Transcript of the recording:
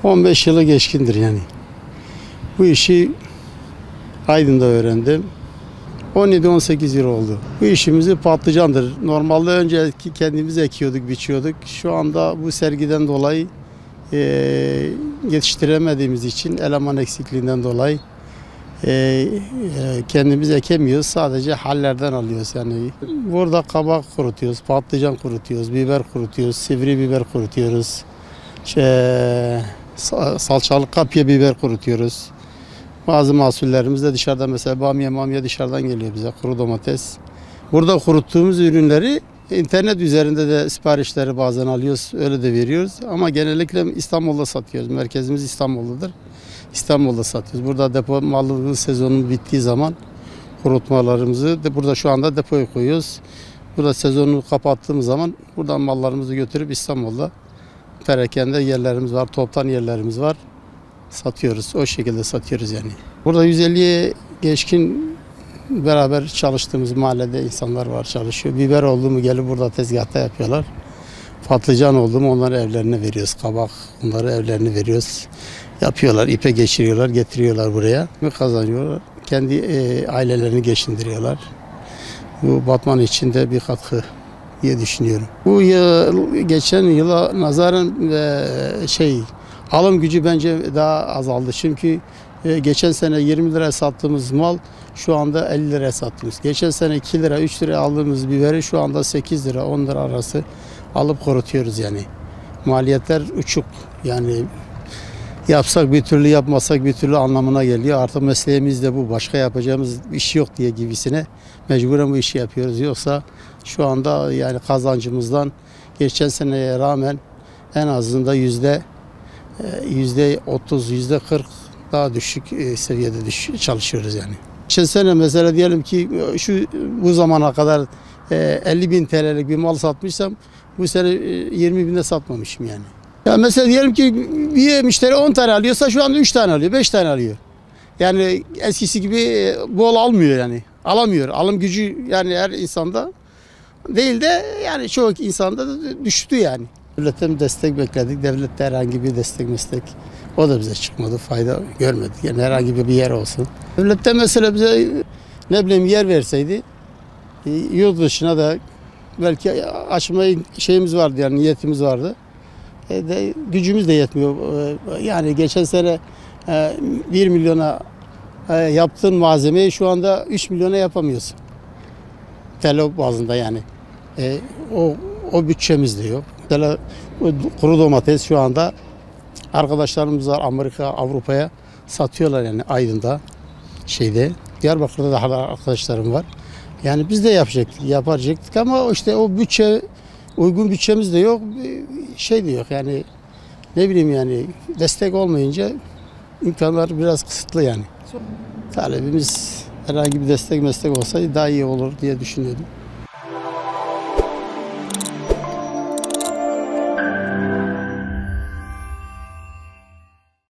15 yılı geçkindir yani. Bu işi Aydın'da öğrendim. 17-18 yıl oldu. Bu işimizi patlıcandır. Normalde önce kendimiz ekiyorduk, biçiyorduk. Şu anda bu sergiden dolayı yetiştiremediğimiz için, eleman eksikliğinden dolayı kendimiz ekemiyoruz. Sadece hallerden alıyoruz yani. Burada kabak kurutuyoruz, patlıcan kurutuyoruz, biber kurutuyoruz, sivri biber kurutuyoruz. Salçalı kapya biber kurutuyoruz. Bazı mahsullerimiz de dışarıda, mesela bamya dışarıdan geliyor bize, kuru domates. Burada kuruttuğumuz ürünleri internet üzerinde de siparişleri bazen alıyoruz, öyle de veriyoruz. Ama genellikle İstanbul'da satıyoruz. Merkezimiz İstanbul'dadır. İstanbul'da satıyoruz. Burada depo malının sezonu bittiği zaman kurutmalarımızı burada şu anda depoya koyuyoruz. Burada sezonu kapattığımız zaman buradan mallarımızı götürüp İstanbul'da perakende yerlerimiz var, toptan yerlerimiz var. Satıyoruz. O şekilde satıyoruz yani. Burada 150'ye geçkin beraber çalıştığımız mahallede insanlar var, çalışıyor. Biber oldu mu gelip burada tezgahta yapıyorlar. Patlıcan oldu mu onları evlerine veriyoruz. Kabak, onları evlerine veriyoruz. Yapıyorlar, ipe geçiriyorlar, getiriyorlar buraya ve kazanıyorlar. Kendi ailelerini geçindiriyorlar. Bu Batman için de bir katkı diye düşünüyorum. Bu yıl, geçen yıla nazaran alım gücü bence daha azaldı. Çünkü geçen sene 20 liraya sattığımız mal şu anda 50 liraya sattığımız. Geçen sene 2 lira, 3 liraya aldığımız biberi şu anda 8 lira, 10 lira arası alıp kurutuyoruz yani. Maliyetler uçuk. Yani yapsak bir türlü, yapmasak bir türlü anlamına geliyor. Artık mesleğimiz de bu. Başka yapacağımız iş yok diye gibisine mecburen bu işi yapıyoruz. Yoksa şu anda yani kazancımızdan geçen seneye rağmen en azından %30, %40 daha düşük seviyede çalışıyoruz yani. Geçen sene mesela diyelim ki bu zamana kadar 50.000 TL'lik bir mal satmışsam bu sene 20.000'de satmamışım yani. Ya mesela diyelim ki bir müşteri 10 tane alıyorsa şu anda 3 tane alıyor, 5 tane alıyor. Yani eskisi gibi bol almıyor yani. Alamıyor. Alım gücü yani her insanda değil de yani çoğu insanda da düştü yani. Devletten destek bekledik. Devlette herhangi bir destek o da bize çıkmadı. Fayda görmedik. Yani herhangi bir yer olsun. Devletten mesela bize ne bileyim yer verseydi yurt dışına da belki açma şeyimiz vardı yani niyetimiz vardı. Gücümüz de yetmiyor. Yani geçen sene 1 milyona yaptığın malzemeyi şu anda 3 milyona yapamıyorsun. TL bazında yani. O bütçemiz de yok. Mesela kuru domates şu anda arkadaşlarımız var Amerika, Avrupa'ya satıyorlar yani Aydın'da, Diyarbakır'da da hala arkadaşlarım var. Yani biz de yapacaktık ama işte o uygun bütçemiz de yok, de yok yani ne bileyim yani destek olmayınca imkanlar biraz kısıtlı yani. Talebimiz herhangi bir destek olsaydı daha iyi olur diye düşünüyordum.